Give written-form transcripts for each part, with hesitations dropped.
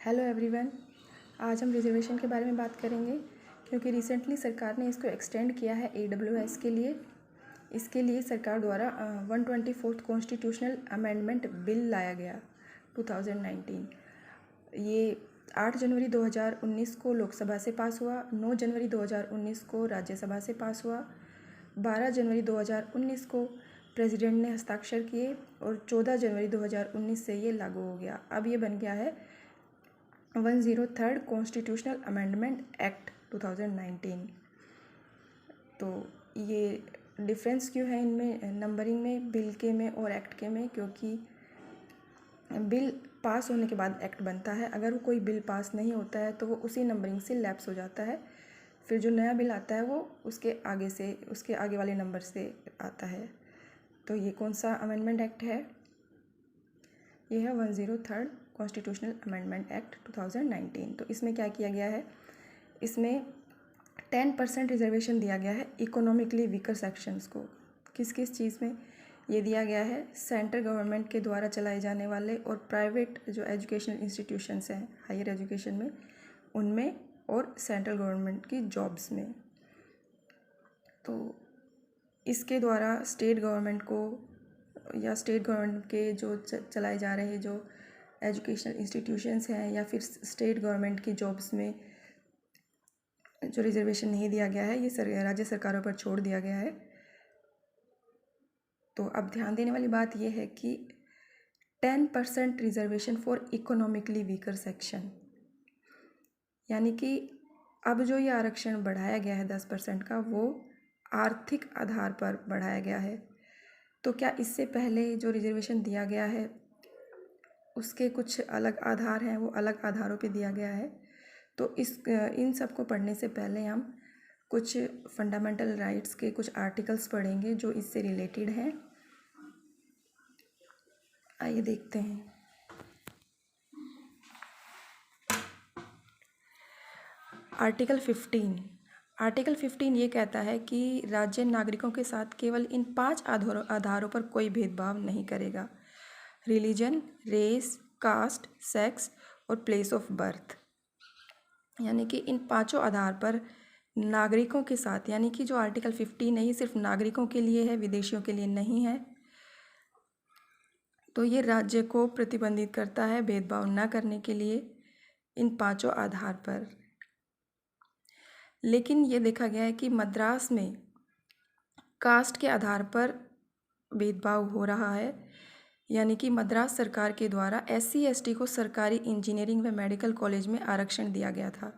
Hello everyone. आज हम reservation के बारे में बात करेंगे क्योंकि रिसेंटली सरकार ने इसको एक्सटेंड किया है AWS के लिए। इसके लिए सरकार द्वारा 124th कॉन्स्टिट्यूशनल अमेंडमेंट बिल लाया गया 2019। ये 8 जनवरी 2019 को लोकसभा से पास हुआ, 9 जनवरी 2019 को राज्यसभा से पास हुआ, 12 जनवरी 2019 को प्रेसिडेंट ने हस्ताक्षर किए और 14 जनवरी 2019 से ये लागू हो गया। अब ये बन गया है 103rd कॉन्स्टिट्यूशनल अमेंडमेंट एक्ट 2019। तो ये डिफरेंस क्यों है इनमें नंबरिंग में, बिल के में और एक्ट के में? क्योंकि बिल पास होने के बाद एक्ट बनता है। अगर वो कोई बिल पास नहीं होता है तो वो उसी नंबरिंग से लैप्स हो जाता है। फिर जो नया बिल आता है वो उसके आगे वाले नंबर से आता है। तो ये कौन सा अमेंडमेंट एक्ट है? ये है 103rd कॉन्स्टिट्यूशनल अमेंडमेंट एक्ट 2019। तो इसमें क्या किया गया है? इसमें 10% रिजर्वेशन दिया गया है इकोनॉमिकली वीकर सेक्शंस को। किस किस चीज़ में ये दिया गया है? सेंट्रल गवर्नमेंट के द्वारा चलाए जाने वाले और प्राइवेट जो एजुकेशनल इंस्टीट्यूशंस हैं हायर एजुकेशन में, उनमें और सेंट्रल गवर्नमेंट की जॉब्स में। तो इसके द्वारा स्टेट गवर्नमेंट को या स्टेट गवर्नमेंट के जो चलाए जा रहे जो एजुकेशनल इंस्टीट्यूशंस हैं या फिर स्टेट गवर्नमेंट की जॉब्स में जो रिजर्वेशन नहीं दिया गया है, ये राज्य सरकारों पर छोड़ दिया गया है। तो अब ध्यान देने वाली बात यह है कि 10% reservation for economically weaker section, यानी कि अब जो ये आरक्षण बढ़ाया गया है 10% का, वो आर्थिक आधार पर बढ़ाया गया है। तो क्या इससे पहले जो रिजर्वेशन दिया गया है उसके कुछ अलग आधार हैं, वो अलग आधारों पे दिया गया है? तो इन सब को पढ़ने से पहले हम कुछ फंडामेंटल राइट्स के कुछ आर्टिकल्स पढ़ेंगे जो इससे रिलेटेड हैं। आइए देखते हैं। आर्टिकल 15 ये कहता है कि राज्य नागरिकों के साथ केवल इन 5 आधारों पर कोई भेदभाव नहीं करेगा: रिलीजन, रेस, कास्ट, सेक्स और प्लेस ऑफ बर्थ। यानी कि इन 5 आधार पर नागरिकों के साथ, यानी कि जो आर्टिकल 15 है ये सिर्फ नागरिकों के लिए है, विदेशियों के लिए नहीं है। तो ये राज्य को प्रतिबंधित करता है भेदभाव न करने के लिए इन 5 आधार पर। लेकिन ये देखा गया है कि मद्रास में कास्ट के आधार पर भेदभाव हो रहा है। यानी कि मद्रास सरकार के द्वारा SC/ST को सरकारी इंजीनियरिंग व मेडिकल कॉलेज में आरक्षण दिया गया था।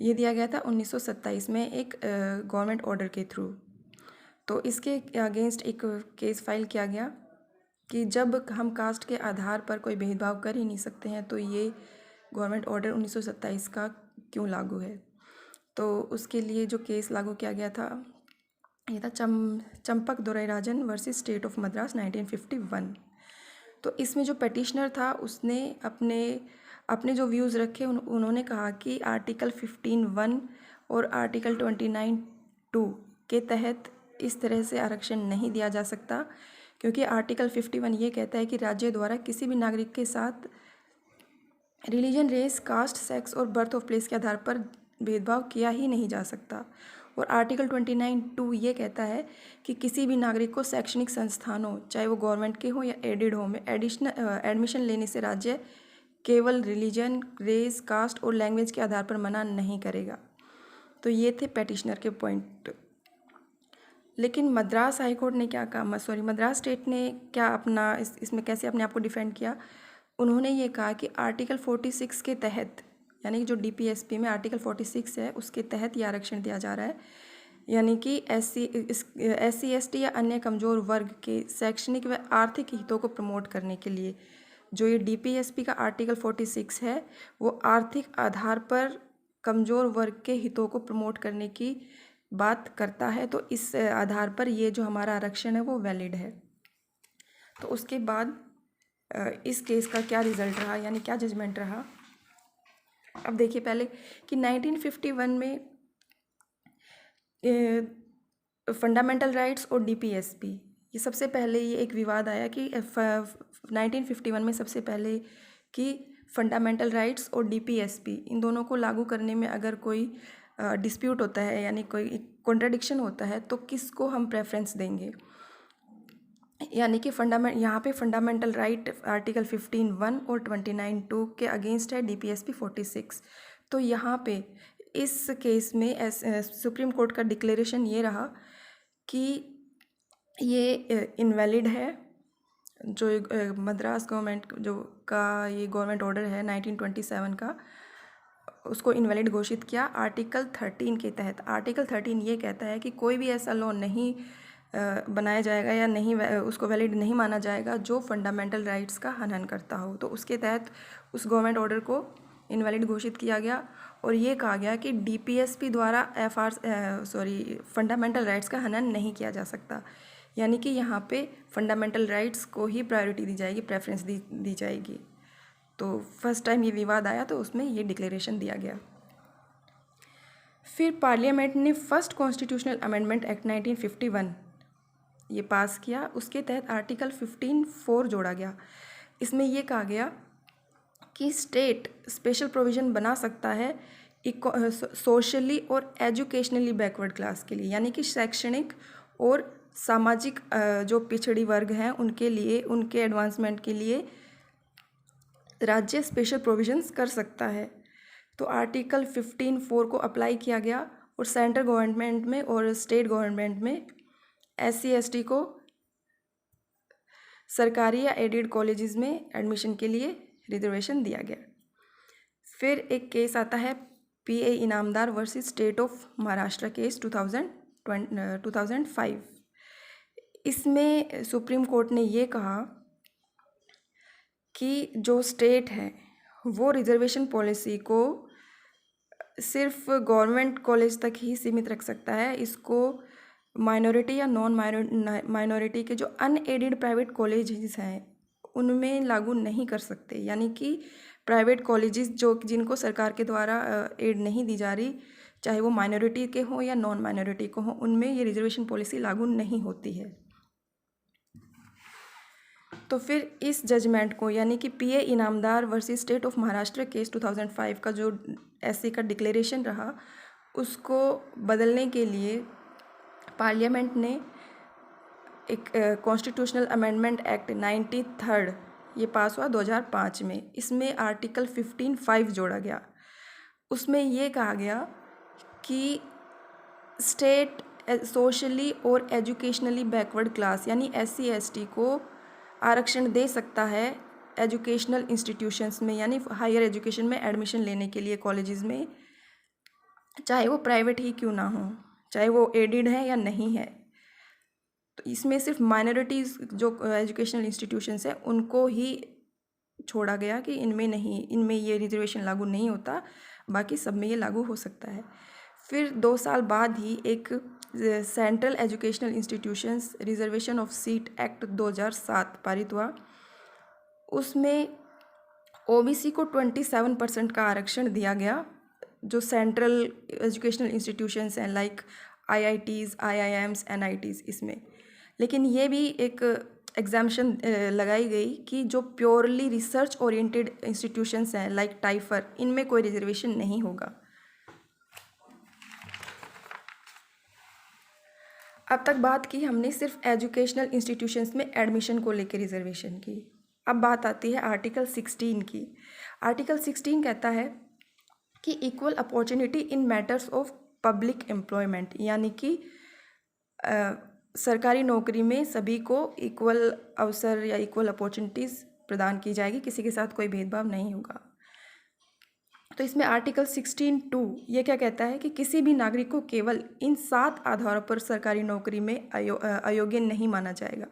ये दिया गया था 1927 में एक गवर्नमेंट ऑर्डर के थ्रू। तो इसके अगेंस्ट एक केस फाइल किया गया कि जब हम कास्ट के आधार पर कोई भेदभाव कर ही नहीं सकते हैं तो ये गवर्नमेंट ऑर्डर 1927 का क्यों लागू है? तो उसके लिए जो केस लागू किया गया था ये था Champakam Dorairajan versus state of Madras 1951। तो इसमें जो पेटिशनर था उसने अपने जो व्यूज़ रखे, उन्होंने कहा कि आर्टिकल 15(1) और आर्टिकल 29(2) के तहत इस तरह से आरक्षण नहीं दिया जा सकता, क्योंकि आर्टिकल 51 ये कहता है कि राज्य द्वारा किसी भी नागरिक के साथ रिलीजन, रेस, कास्ट, सेक्स और बर्थ ऑफ प्लेस के आधार पर भेदभाव किया ही नहीं जा सकता। और आर्टिकल 29(2) ये कहता है कि किसी भी नागरिक को शैक्षणिक संस्थानों, चाहे वो गवर्नमेंट के हो या एडेड हो, में एडमिशन लेने से राज्य केवल रिलीजन, रेस, कास्ट और लैंग्वेज के आधार पर मना नहीं करेगा। तो ये थे पेटिशनर के पॉइंट। लेकिन मद्रास हाई कोर्ट ने क्या कहा, मद्रास स्टेट ने क्या अपना इसमें कैसे अपने आप को डिफेंड किया? उन्होंने ये कहा कि आर्टिकल 46 के तहत, यानी कि जो DPSP में आर्टिकल 46 है उसके तहत ये आरक्षण दिया जा रहा है। यानी कि SC/ST या अन्य कमज़ोर वर्ग के शैक्षणिक व आर्थिक हितों को प्रमोट करने के लिए जो ये DPSP का आर्टिकल 46 है वो आर्थिक आधार पर कमज़ोर वर्ग के हितों को प्रमोट करने की बात करता है। तो इस आधार पर ये जो हमारा आरक्षण है वो वैलिड है। तो उसके बाद इस केस का क्या रिज़ल्ट रहा, यानी क्या जजमेंट रहा? अब देखिए पहले कि 1951 में फंडामेंटल राइट्स और DPSP, ये सबसे पहले ये एक विवाद आया कि 1951 में सबसे पहले कि फंडामेंटल राइट्स और डीपीएसपी, इन दोनों को लागू करने में अगर कोई डिस्प्यूट होता है यानी कोई कॉन्ट्राडिक्शन होता है तो किसको हम प्रेफरेंस देंगे। यानी कि यहाँ पे फंडामेंटल राइट आर्टिकल 15(1) और 29(2) के अगेंस्ट है डीपीएसपी 46। तो यहाँ पे इस केस में सुप्रीम कोर्ट का डिक्लेरेशन ये रहा कि ये इनवैलिड है। जो मद्रास गवर्नमेंट ये गवर्नमेंट ऑर्डर है 1927 का, उसको इनवैलिड घोषित किया आर्टिकल 13 के तहत। आर्टिकल 13 ये कहता है कि कोई भी ऐसा लॉ नहीं बनाया जाएगा या नहीं उसको वैलिड नहीं माना जाएगा जो फंडामेंटल राइट्स का हनन करता हो। तो उसके तहत उस गवर्नमेंट ऑर्डर को इनवैलिड घोषित किया गया और ये कहा गया कि डीपीएसपी द्वारा फंडामेंटल राइट्स का हनन नहीं किया जा सकता। यानी कि यहाँ पे फंडामेंटल राइट्स को ही प्रायोरिटी दी जाएगी, प्रेफरेंस दी जाएगी। तो फर्स्ट टाइम ये विवाद आया तो उसमें ये डिक्लेरेशन दिया गया। फिर पार्लियामेंट ने फर्स्ट कॉन्स्टिट्यूशनल अमेंडमेंट एक्ट 1951 ये पास किया। उसके तहत आर्टिकल 15(4) जोड़ा गया। इसमें ये कहा गया कि स्टेट स्पेशल प्रोविज़न बना सकता है सोशली और एजुकेशनली बैकवर्ड क्लास के लिए, यानी कि शैक्षणिक और सामाजिक जो पिछड़ी वर्ग हैं उनके लिए, उनके एडवांसमेंट के लिए राज्य स्पेशल प्रोविजंस कर सकता है। तो आर्टिकल 15(4) को अप्लाई किया गया और सेंट्रल गवर्नमेंट में और स्टेट गवर्नमेंट में SC/ST को सरकारी या एडेड कॉलेजेस में एडमिशन के लिए रिजर्वेशन दिया गया। फिर एक केस आता है PA Inamdar versus state of Maharashtra case 2005। इसमें सुप्रीम कोर्ट ने ये कहा कि जो स्टेट है वो रिजर्वेशन पॉलिसी को सिर्फ गवर्नमेंट कॉलेज तक ही सीमित रख सकता है। इसको माइनॉरिटी या नॉन माइनॉरिटी के जो अनएडेड प्राइवेट कॉलेजेस हैं उनमें लागू नहीं कर सकते। यानी कि प्राइवेट कॉलेजेस जिनको सरकार के द्वारा एड नहीं दी जा रही, चाहे वो माइनॉरिटी के हों या नॉन माइनॉरिटी को हों, उनमें ये रिजर्वेशन पॉलिसी लागू नहीं होती है। तो फिर इस जजमेंट को, यानी कि PA Inamdar versus state of Maharashtra case 2005 का जो SC का डिक्लेरेशन रहा, उसको बदलने के लिए पार्लियामेंट ने एक कॉन्स्टिट्यूशनल अमेंडमेंट एक्ट 93 ये पास हुआ 2005 में। इसमें आर्टिकल 15(5) जोड़ा गया। उसमें ये कहा गया कि स्टेट सोशली और एजुकेशनली बैकवर्ड क्लास यानी SC/ST को आरक्षण दे सकता है एजुकेशनल इंस्टीट्यूशंस में, यानी हायर एजुकेशन में एडमिशन लेने के लिए कॉलेजेस में, चाहे वो प्राइवेट ही क्यों ना हो, चाहे वो एडेड है या नहीं है। तो इसमें सिर्फ माइनॉरिटीज़ जो एजुकेशनल इंस्टीट्यूशंस हैं उनको ही छोड़ा गया कि इनमें ये रिजर्वेशन लागू नहीं होता, बाकी सब में ये लागू हो सकता है। फिर 2 साल बाद ही एक central educational institutions reservation of seat act 2007 पारित हुआ। उसमें OBC को 27% का आरक्षण दिया गया। जो सेंट्रल एजुकेशनल इंस्टीट्यूशंस हैं लाइक IITs, IIMs, NITs इसमें। लेकिन ये भी एक एग्जाम्शन लगाई गई कि जो प्योरली रिसर्च ओरिएंटेड इंस्टीट्यूशंस हैं लाइक टाइफर, इनमें कोई रिजर्वेशन नहीं होगा। अब तक बात की हमने सिर्फ एजुकेशनल इंस्टीट्यूशंस में एडमिशन को लेकर रिजर्वेशन की। अब बात आती है आर्टिकल 16 की। आर्टिकल 16 कहता है कि equal opportunity in matters of public employment, यानी कि सरकारी नौकरी में सभी को इक्वल अवसर या इक्वल अपॉर्चुनिटीज़ प्रदान की जाएगी, किसी के साथ कोई भेदभाव नहीं होगा। तो इसमें आर्टिकल 16(2) ये क्या कहता है कि किसी भी नागरिक को केवल इन 7 आधारों पर सरकारी नौकरी में अयोग्य नहीं माना जाएगा।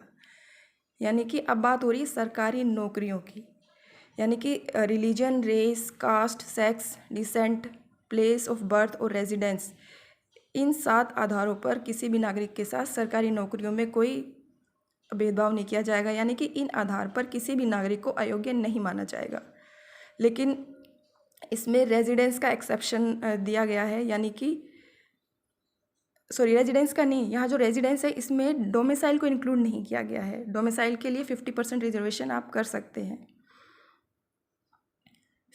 यानी कि अब बात हो रही है सरकारी नौकरियों की, यानी कि religion, race, caste, sex, descent, place of birth और रेजिडेंस, इन 7 आधारों पर किसी भी नागरिक के साथ सरकारी नौकरियों में कोई भेदभाव नहीं किया जाएगा। यानी कि इन आधार पर किसी भी नागरिक को अयोग्य नहीं माना जाएगा। लेकिन इसमें रेजिडेंस का एक्सेप्शन दिया गया है, यानी कि रेजिडेंस का नहीं, यहाँ जो रेजिडेंस है इसमें डोमिसाइल को इंक्लूड नहीं किया गया है। डोमिसाइल के लिए 50% रिजर्वेशन आप कर सकते हैं।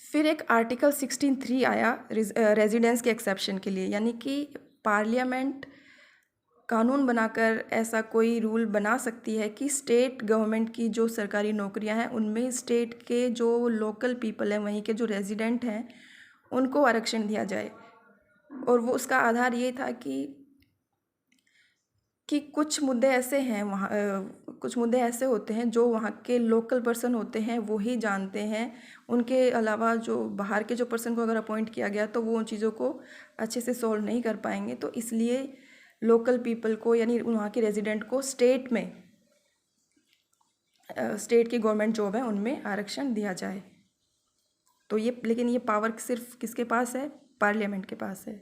फिर एक आर्टिकल 16(3) आया रेजिडेंस के एक्सेप्शन के लिए, यानी कि पार्लियामेंट कानून बनाकर ऐसा कोई रूल बना सकती है कि स्टेट गवर्नमेंट की जो सरकारी नौकरियां हैं उनमें स्टेट के जो लोकल पीपल हैं, वहीं के जो रेजिडेंट हैं, उनको आरक्षण दिया जाए। और वो उसका आधार ये था कि कुछ मुद्दे ऐसे हैं वहाँ, कुछ मुद्दे ऐसे होते हैं जो वहाँ के लोकल पर्सन होते हैं वो ही जानते हैं। उनके अलावा जो बाहर के जो पर्सन को अगर अपॉइंट किया गया तो वो उन चीज़ों को अच्छे से सॉल्व नहीं कर पाएंगे। तो इसलिए लोकल पीपल को, यानी वहाँ के रेजिडेंट को स्टेट में, स्टेट की गवर्नमेंट जॉब है उनमें आरक्षण दिया जाए। तो ये, लेकिन ये पावर सिर्फ किसके पास है? पार्लियामेंट के पास है।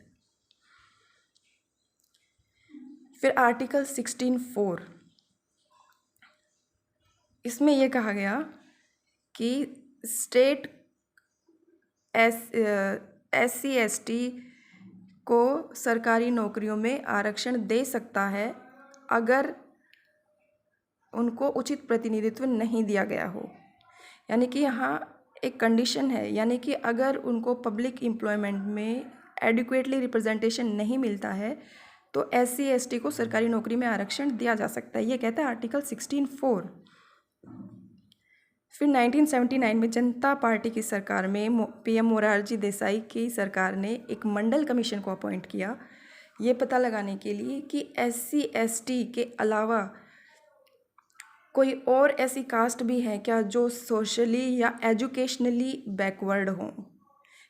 फिर आर्टिकल 16(4), इसमें यह कहा गया कि स्टेट SC/ST को सरकारी नौकरियों में आरक्षण दे सकता है अगर उनको उचित प्रतिनिधित्व नहीं दिया गया हो। यानी कि यहाँ एक कंडीशन है, यानी कि अगर उनको पब्लिक एम्प्लॉयमेंट में एडिक्वेटली रिप्रेजेंटेशन नहीं मिलता है तो SC/ST को सरकारी नौकरी में आरक्षण दिया जा सकता है। ये कहता है आर्टिकल 16(4). फिर 1979 में जनता पार्टी की सरकार में PM मोरारजी देसाई की सरकार ने एक मंडल कमीशन को अपॉइंट किया, ये पता लगाने के लिए कि SC/ST के अलावा कोई और ऐसी कास्ट भी है क्या जो सोशली या एजुकेशनली बैकवर्ड हों।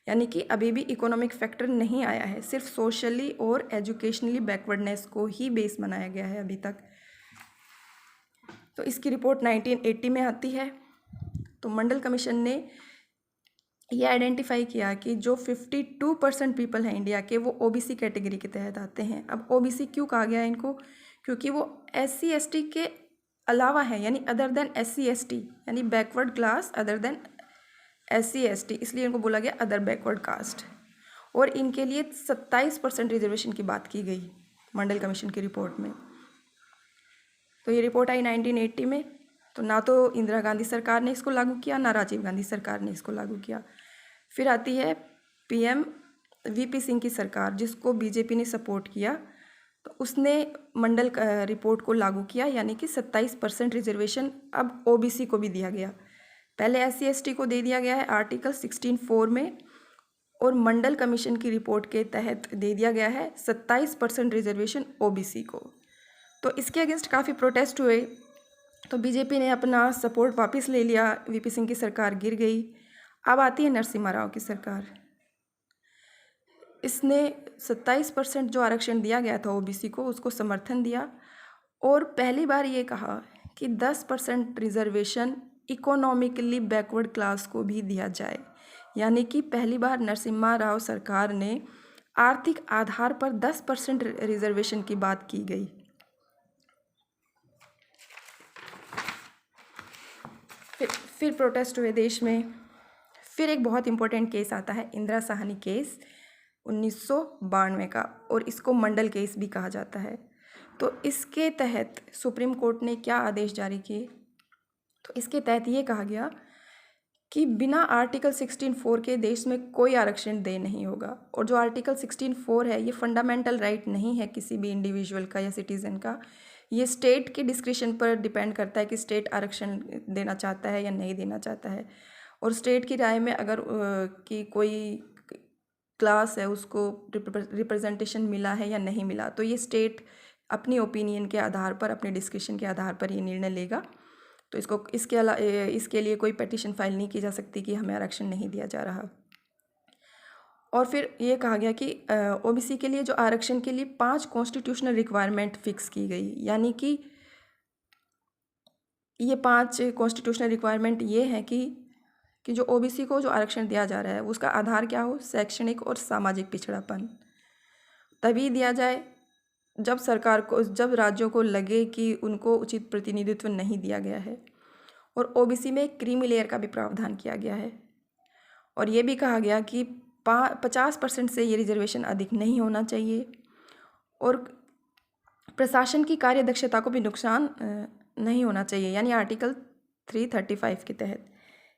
यानी कि अभी भी इकोनॉमिक फैक्टर नहीं आया है, सिर्फ सोशली और एजुकेशनली बैकवर्डनेस को ही बेस बनाया गया है अभी तक। तो इसकी रिपोर्ट 1980 में आती है। तो मंडल कमीशन ने ये आइडेंटिफाई किया कि जो 52% पीपल हैं इंडिया के, वो OBC कैटेगरी के तहत आते हैं। अब OBC क्यों कहा गया इनको? क्योंकि वो SC/ST के अलावा है, यानी अदर देन SC/ST, यानी backward class other than SC/ST, इसलिए इनको बोला गया अदर बैकवर्ड कास्ट। और इनके लिए 27% रिजर्वेशन की बात की गई मंडल कमीशन की रिपोर्ट में। तो ये रिपोर्ट आई 1980 में। तो ना तो इंदिरा गांधी सरकार ने इसको लागू किया, ना राजीव गांधी सरकार ने इसको लागू किया। फिर आती है PM VP सिंह की सरकार, जिसको BJP ने सपोर्ट किया। तो उसने मंडल रिपोर्ट को लागू किया, यानी कि 27% रिजर्वेशन अब OBC को भी दिया गया। पहले SC/ST को दे दिया गया है आर्टिकल 16(4) में, और मंडल कमीशन की रिपोर्ट के तहत दे दिया गया है 27% रिजर्वेशन OBC को। तो इसके अगेंस्ट काफ़ी प्रोटेस्ट हुए, तो BJP ने अपना सपोर्ट वापस ले लिया, VP सिंह की सरकार गिर गई। अब आती है नरसिम्हा राव की सरकार। इसने 27% जो आरक्षण दिया गया था OBC को, उसको समर्थन दिया, और पहली बार ये कहा कि 10% रिजर्वेशन इकोनॉमिकली बैकवर्ड क्लास को भी दिया जाए। यानी कि पहली बार नरसिम्हा राव सरकार ने आर्थिक आधार पर 10% रिजर्वेशन की बात की गई। फिर प्रोटेस्ट हुए देश में। फिर एक बहुत इम्पोर्टेंट केस आता है, इंदिरा साहनी केस 1992 का, और इसको मंडल केस भी कहा जाता है। तो इसके तहत सुप्रीम कोर्ट ने क्या आदेश जारी किए? तो इसके तहत ये कहा गया कि बिना आर्टिकल 16(4) के देश में कोई आरक्षण दे नहीं होगा। और जो आर्टिकल 16(4) है, ये फंडामेंटल राइट नहीं है किसी भी इंडिविजुअल का या सिटीज़न का। ये स्टेट के डिस्क्रिशन पर डिपेंड करता है कि स्टेट आरक्षण देना चाहता है या नहीं देना चाहता है। और स्टेट की राय में अगर कि कोई क्लास है उसको रिप्रेजेंटेशन मिला है या नहीं मिला, तो ये स्टेट अपनी ओपिनियन के आधार पर, अपने डिस्कशन के आधार पर ये निर्णय लेगा। तो इसके लिए कोई पिटीशन फाइल नहीं की जा सकती कि हमें आरक्षण नहीं दिया जा रहा। और फिर ये कहा गया कि OBC के लिए जो आरक्षण के लिए 5 कॉन्स्टिट्यूशनल रिक्वायरमेंट फिक्स की गई। यानी कि ये 5 कॉन्स्टिट्यूशनल रिक्वायरमेंट ये हैं कि जो OBC को जो आरक्षण दिया जा रहा है उसका आधार क्या हो? शैक्षणिक और सामाजिक पिछड़ापन। तभी दिया जाए जब राज्यों को लगे कि उनको उचित प्रतिनिधित्व नहीं दिया गया है। और OBC में क्रीमी लेयर का भी प्रावधान किया गया है। और ये भी कहा गया कि 50% से ये रिजर्वेशन अधिक नहीं होना चाहिए, और प्रशासन की कार्यदक्षता को भी नुकसान नहीं होना चाहिए, यानी आर्टिकल 335 के तहत।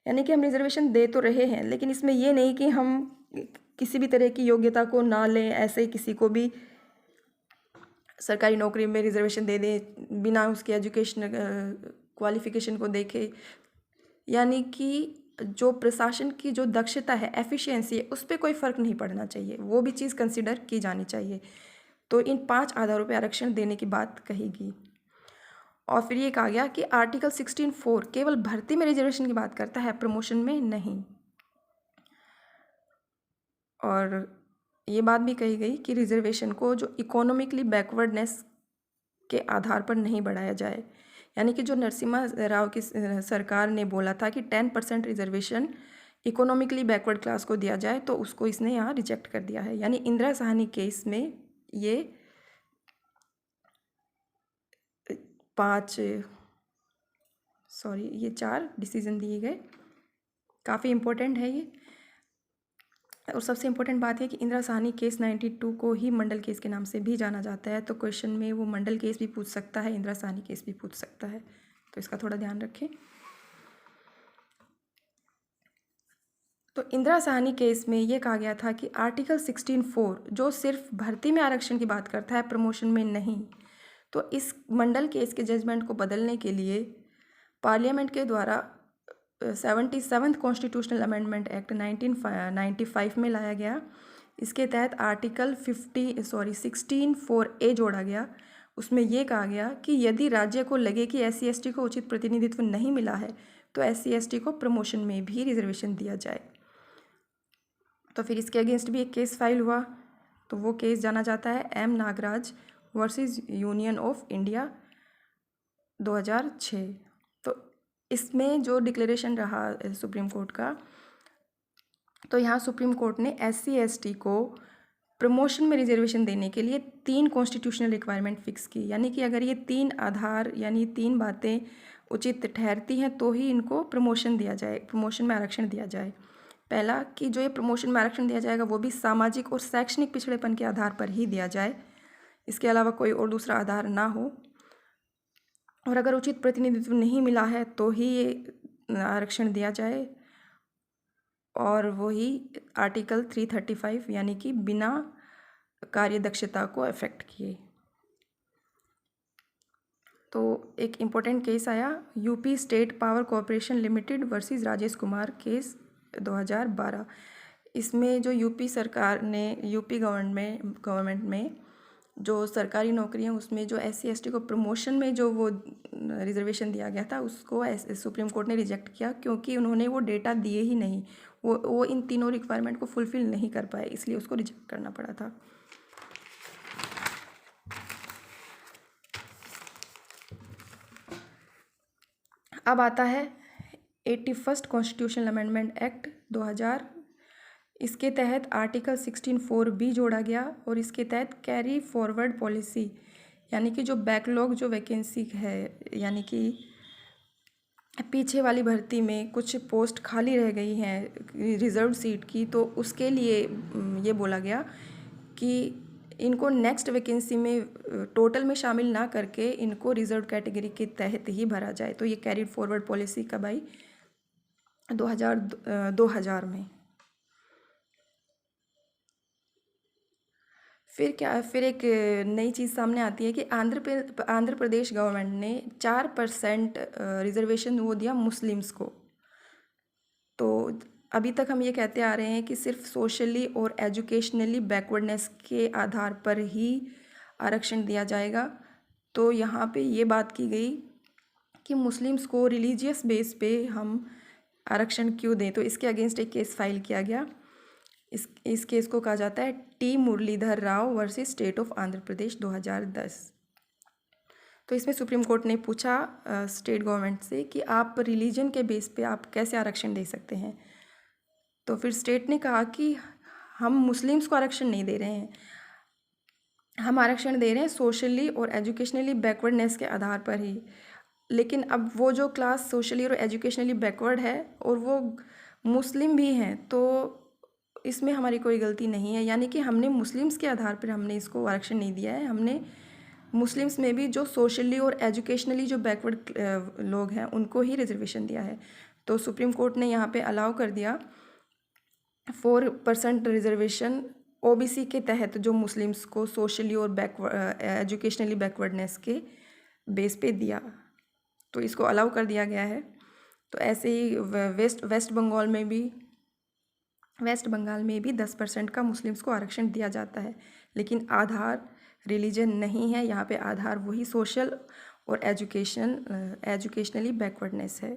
यानी कि हम रिजर्वेशन दे तो रहे हैं, लेकिन इसमें ये नहीं कि हम किसी भी तरह की योग्यता को ना लें, ऐसे ही किसी को भी सरकारी नौकरी में रिजर्वेशन दे दें बिना उसके एजुकेशन क्वालिफिकेशन को देखे। यानी कि जो प्रशासन की जो दक्षता है, एफिशिएंसी है, उस पर कोई फ़र्क नहीं पड़ना चाहिए, वो भी चीज़ कंसिडर की जानी चाहिए। तो इन 5 आधारों पे आरक्षण देने की बात कही। और फिर ये कहा गया कि आर्टिकल 16(4) केवल भर्ती में रिजर्वेशन की बात करता है, प्रमोशन में नहीं। और ये बात भी कही गई कि रिजर्वेशन को जो इकोनॉमिकली बैकवर्डनेस के आधार पर नहीं बढ़ाया जाए। यानी कि जो नरसिम्हा राव की सरकार ने बोला था कि 10% रिजर्वेशन इकोनॉमिकली बैकवर्ड क्लास को दिया जाए, तो उसको इसने यहाँ रिजेक्ट कर दिया है। यानी इंदिरा साहनी केस में ये 4 डिसीजन दिए गए। काफ़ी इम्पोर्टेंट है ये। और सबसे इम्पोर्टेंट बात है कि इंदिरा साहनी केस 92 को ही मंडल केस के नाम से भी जाना जाता है। तो क्वेश्चन में वो मंडल केस भी पूछ सकता है, इंदिरा साहनी केस भी पूछ सकता है, तो इसका थोड़ा ध्यान रखें। तो इंदिरा साहनी केस में ये कहा गया था कि आर्टिकल 16(4) जो सिर्फ भर्ती में आरक्षण की बात करता है, प्रमोशन में नहीं। तो इस मंडल केस के जजमेंट को बदलने के लिए पार्लियामेंट के द्वारा 77th कॉन्स्टिट्यूशनल अमेंडमेंट एक्ट 1995 में लाया गया। इसके तहत आर्टिकल 16(4)A जोड़ा गया। उसमें यह कहा गया कि यदि राज्य को लगे कि SC/ST को उचित प्रतिनिधित्व नहीं मिला है, तो SC/ST को प्रमोशन में भी रिजर्वेशन दिया जाए। तो फिर इसके अगेंस्ट भी एक केस फाइल हुआ। तो वो केस जाना जाता है M Nagaraj versus union of India 2006। तो इसमें जो डिक्लेरेशन रहा सुप्रीम कोर्ट का, तो यहाँ सुप्रीम कोर्ट ने SC/ST को प्रमोशन में रिजर्वेशन देने के लिए 3 कॉन्स्टिट्यूशनल रिक्वायरमेंट फिक्स की। यानी कि अगर ये 3 आधार यानी 3 बातें उचित ठहरती हैं तो ही इनको प्रमोशन दिया जाए, प्रमोशन में आरक्षण दिया जाए। पहला कि जो ये प्रमोशन में आरक्षण दिया जाएगा वो भी सामाजिक और शैक्षणिक पिछड़ेपन के आधार पर ही दिया जाए, इसके अलावा कोई और दूसरा आधार ना हो। और अगर उचित प्रतिनिधित्व नहीं मिला है तो ही ये आरक्षण दिया जाए। और वही आर्टिकल 335 यानी कि बिना कार्य दक्षता को अफेक्ट किए। तो एक इम्पोर्टेंट केस आया UP state power corporation limited versus Rajesh Kumar case 2012। इसमें जो यूपी सरकार ने यूपी गवर्नमेंट में जो सरकारी नौकरी हैं उसमें जो SC/ST को प्रमोशन में जो वो रिजर्वेशन दिया गया था उसको सुप्रीम कोर्ट ने रिजेक्ट किया, क्योंकि उन्होंने वो डेटा दिए ही नहीं, वो इन तीनों रिक्वायरमेंट को फुलफ़िल नहीं कर पाए, इसलिए उसको रिजेक्ट करना पड़ा था। अब आता है 81st कॉन्स्टिट्यूशनल अमेंडमेंट एक्ट 2000। इसके तहत आर्टिकल 16(4)B जोड़ा गया और इसके तहत कैरी फॉरवर्ड पॉलिसी यानी कि जो बैकलॉग जो वैकेंसी है, यानी कि पीछे वाली भर्ती में कुछ पोस्ट खाली रह गई हैं रिज़र्व सीट की, तो उसके लिए ये बोला गया कि इनको नेक्स्ट वैकेंसी में टोटल में शामिल ना करके इनको रिज़र्व कैटेगरी के तहत ही भरा जाए। तो ये कैरी फॉरवर्ड पॉलिसी कब आई? 2000 में। फिर एक नई चीज़ सामने आती है कि आंध्र प्रदेश गवर्नमेंट ने 4% रिजर्वेशन वो दिया मुस्लिम्स को। तो अभी तक हम ये कहते आ रहे हैं कि सिर्फ सोशली और एजुकेशनली बैकवर्डनेस के आधार पर ही आरक्षण दिया जाएगा। तो यहाँ पे ये बात की गई कि मुस्लिम्स को रिलीजियस बेस पे हम आरक्षण क्यों दें। तो इसके अगेंस्ट एक केस फाइल किया गया। इस केस को कहा जाता है T Muralidhar Rao versus state of Andhra Pradesh 2010। तो इसमें सुप्रीम कोर्ट ने पूछा स्टेट गवर्नमेंट से कि आप रिलीजन के बेस पे आप कैसे आरक्षण दे सकते हैं। तो फिर स्टेट ने कहा कि हम मुस्लिम्स को आरक्षण नहीं दे रहे हैं, हम आरक्षण दे रहे हैं सोशली और एजुकेशनली बैकवर्डनेस के आधार पर ही। लेकिन अब वो जो क्लास सोशली और एजुकेशनली बैकवर्ड है और वो मुस्लिम भी हैं, तो इसमें हमारी कोई गलती नहीं है। यानी कि हमने मुस्लिम्स के आधार पर हमने इसको आरक्षण नहीं दिया है, हमने मुस्लिम्स में भी जो सोशली और एजुकेशनली जो बैकवर्ड लोग हैं उनको ही रिजर्वेशन दिया है। तो सुप्रीम कोर्ट ने यहाँ पे अलाउ कर दिया 4% रिजर्वेशन ओबीसी के तहत जो मुस्लिम्स को सोशली और एजुकेशनली बैकवर्डनेस के बेस पे दिया, तो इसको अलाउ कर दिया गया है। तो ऐसे ही वेस्ट बंगाल में भी 10% का मुस्लिम्स को आरक्षण दिया जाता है, लेकिन आधार रिलीजन नहीं है, यहाँ पे आधार वही सोशल और एजुकेशनली बैकवर्डनेस है।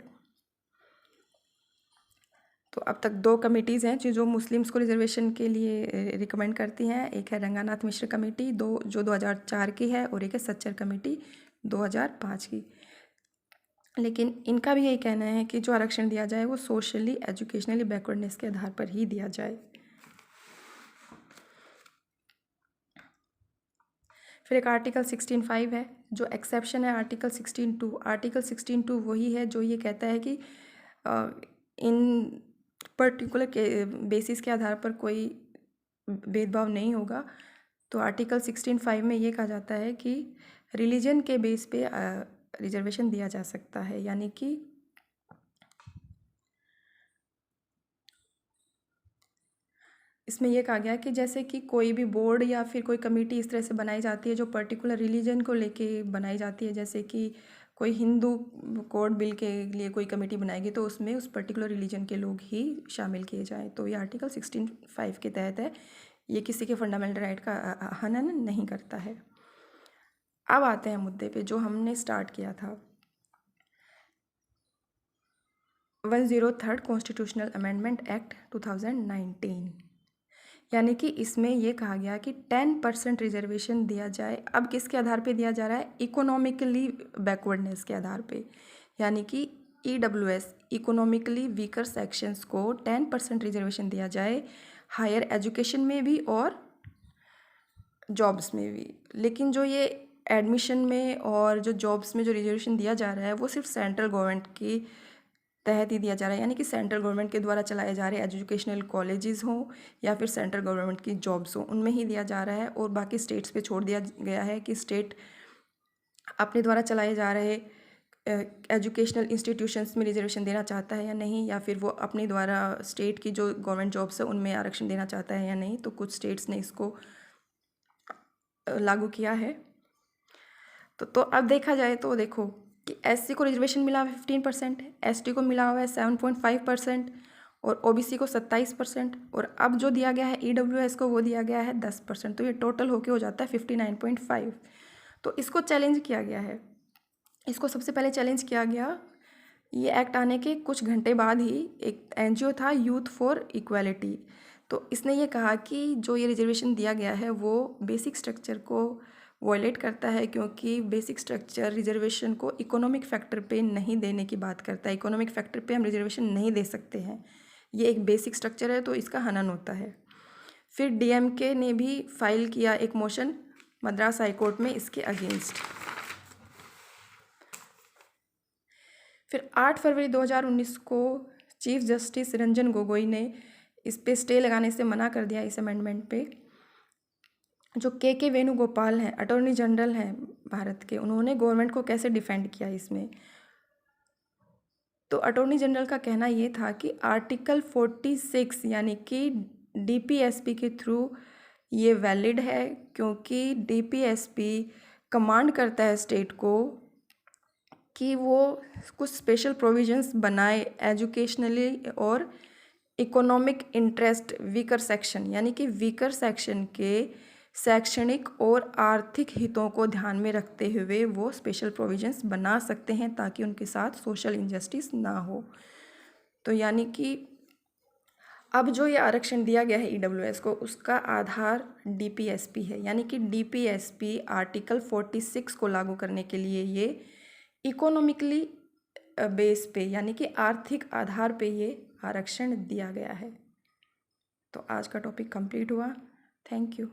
तो अब तक 2 कमिटीज़ हैं जो मुस्लिम्स को रिजर्वेशन के लिए रिकमेंड करती हैं। एक है रंगानाथ मिश्र कमेटी जो 2004 की है, और एक है सच्चर कमेटी 2005 की। लेकिन इनका भी यही कहना है कि जो आरक्षण दिया जाए वो सोशली एजुकेशनली बैकवर्डनेस के आधार पर ही दिया जाए। फिर एक आर्टिकल 16(5) है जो एक्सेप्शन है आर्टिकल 16(2). आर्टिकल 16(2) वही है जो ये कहता है कि इन पर्टिकुलर के बेसिस के आधार पर कोई भेदभाव नहीं होगा। तो आर्टिकल 16(5) में ये कहा जाता है कि रिलीजन के बेस पे रिजर्वेशन दिया जा सकता है, यानी कि इसमें यह कहा गया कि जैसे कि कोई भी बोर्ड या फिर कोई कमेटी इस तरह से बनाई जाती है जो पर्टिकुलर रिलीजन को लेके बनाई जाती है, जैसे कि कोई हिंदू कोड बिल के लिए कोई कमेटी बनाएगी तो उसमें उस पर्टिकुलर रिलीजन के लोग ही शामिल किए जाएँ। तो ये आर्टिकल 16(5) के तहत है, ये किसी के फंडामेंटल राइट का हनन नहीं करता है। अब आते हैं मुद्दे पे जो हमने स्टार्ट किया था, 103rd कॉन्स्टिट्यूशनल अमेंडमेंट एक्ट 2019, यानी कि इसमें यह कहा गया कि 10% रिजर्वेशन दिया जाए। अब किसके आधार पे दिया जा रहा है? इकोनॉमिकली बैकवर्डनेस के आधार पे, यानी कि EWS इकोनॉमिकली वीकर सेक्शंस को 10% रिजर्वेशन दिया जाए, हायर एजुकेशन में भी और जॉब्स में भी। लेकिन जो ये एडमिशन में और जो जॉब्स में जो रिजर्वेशन दिया जा रहा है वो सिर्फ सेंट्रल गवर्नमेंट की तहत ही दिया जा रहा है, यानी कि सेंट्रल गवर्नमेंट के द्वारा चलाए जा रहे एजुकेशनल कॉलेजेस हों या फिर सेंट्रल गवर्नमेंट की जॉब्स हों, उनमें ही दिया जा रहा है। और बाकी स्टेट्स पे छोड़ दिया गया है कि स्टेट अपने द्वारा चलाए जा रहे एजुकेशनल इंस्टीट्यूशंस में रिजर्वेशन देना चाहता है या नहीं, या फिर वो अपने द्वारा स्टेट की जो गवर्नमेंट जॉब्स है उनमें आरक्षण देना चाहता है या नहीं। तो कुछ स्टेट्स ने इसको लागू किया है। तो अब देखा जाए तो देखो कि SC को रिजर्वेशन मिला हुआ है 15%, ST को मिला हुआ है 7.5% और OBC को 27%, और अब जो दिया गया है EWS को वो दिया गया है 10%। तो ये टोटल होके हो जाता है 59.5। तो इसको चैलेंज किया गया है, इसको सबसे पहले चैलेंज किया गया ये एक्ट आने के कुछ घंटे बाद ही। एक NGO था यूथ फॉर इक्वालिटी, तो इसने ये कहा कि जो ये रिजर्वेशन दिया गया है वो बेसिक स्ट्रक्चर को वॉयलेट करता है, क्योंकि बेसिक स्ट्रक्चर रिजर्वेशन को इकोनॉमिक फैक्टर पे नहीं देने की बात करता है। इकोनॉमिक फैक्टर पे हम रिजर्वेशन नहीं दे सकते हैं, ये एक बेसिक स्ट्रक्चर है, तो इसका हनन होता है। फिर DMK ने भी फाइल किया एक मोशन मद्रास हाई कोर्ट में इसके अगेंस्ट। फिर 8 फरवरी 2019 को चीफ जस्टिस रंजन गोगोई ने इस पे स्टे लगाने से मना कर दिया इस अमेंडमेंट पे। जो के वेणुगोपाल हैं, अटॉर्नी जनरल हैं भारत के, उन्होंने गवर्नमेंट को कैसे डिफेंड किया इसमें। तो अटॉर्नी जनरल का कहना ये था कि आर्टिकल 46 यानी कि DPSP के थ्रू ये वैलिड है, क्योंकि DPSP कमांड करता है स्टेट को कि वो कुछ स्पेशल प्रोविजंस बनाए एजुकेशनली और इकोनॉमिक इंटरेस्ट वीकर सेक्शन, यानी कि वीकर सेक्शन के शैक्षणिक और आर्थिक हितों को ध्यान में रखते हुए वो स्पेशल प्रोविजंस बना सकते हैं ताकि उनके साथ सोशल इंजस्टिस ना हो। तो यानी कि अब जो ये आरक्षण दिया गया है EWS को, उसका आधार DPSP है, यानी कि DPSP आर्टिकल 46 को लागू करने के लिए ये इकोनॉमिकली बेस पे यानी कि आर्थिक आधार पे ये आरक्षण दिया गया है। तो आज का टॉपिक कंप्लीट हुआ। Thank you.